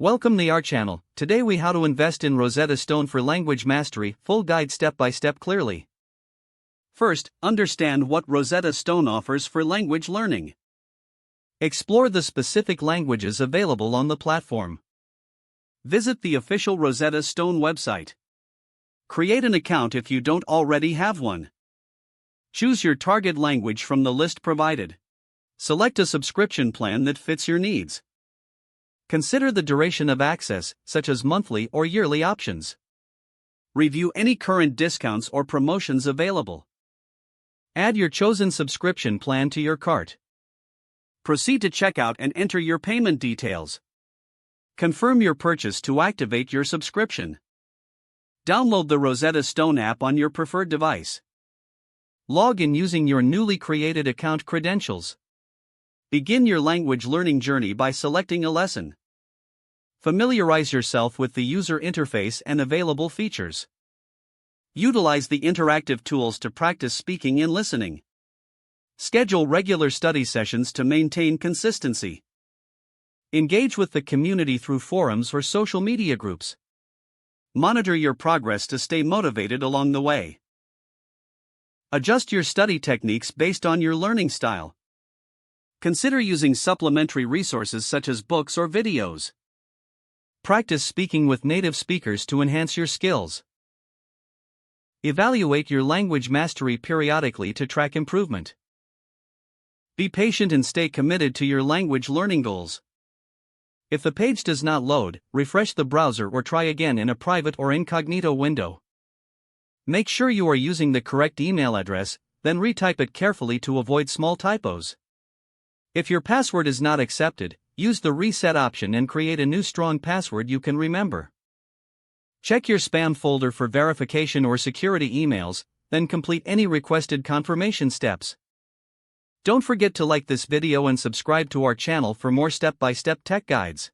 Welcome to our channel. Today we how to invest in Rosetta Stone for language mastery, full guide step by step clearly. First, understand what Rosetta Stone offers for language learning. Explore the specific languages available on the platform. Visit the official Rosetta Stone website. Create an account if you don't already have one. Choose your target language from the list provided. Select a subscription plan that fits your needs. Consider the duration of access, such as monthly or yearly options. Review any current discounts or promotions available. Add your chosen subscription plan to your cart. Proceed to checkout and enter your payment details. Confirm your purchase to activate your subscription. Download the Rosetta Stone app on your preferred device. Log in using your newly created account credentials. Begin your language learning journey by selecting a lesson. Familiarize yourself with the user interface and available features. Utilize the interactive tools to practice speaking and listening. Schedule regular study sessions to maintain consistency. Engage with the community through forums or social media groups. Monitor your progress to stay motivated along the way. Adjust your study techniques based on your learning style. Consider using supplementary resources such as books or videos. Practice speaking with native speakers to enhance your skills. Evaluate your language mastery periodically to track improvement. Be patient and stay committed to your language learning goals. If the page does not load, refresh the browser or try again in a private or incognito window. Make sure you are using the correct email address, then retype it carefully to avoid small typos. If your password is not accepted, use the reset option and create a new strong password you can remember. Check your spam folder for verification or security emails, then complete any requested confirmation steps. Don't forget to like this video and subscribe to our channel for more step-by-step tech guides.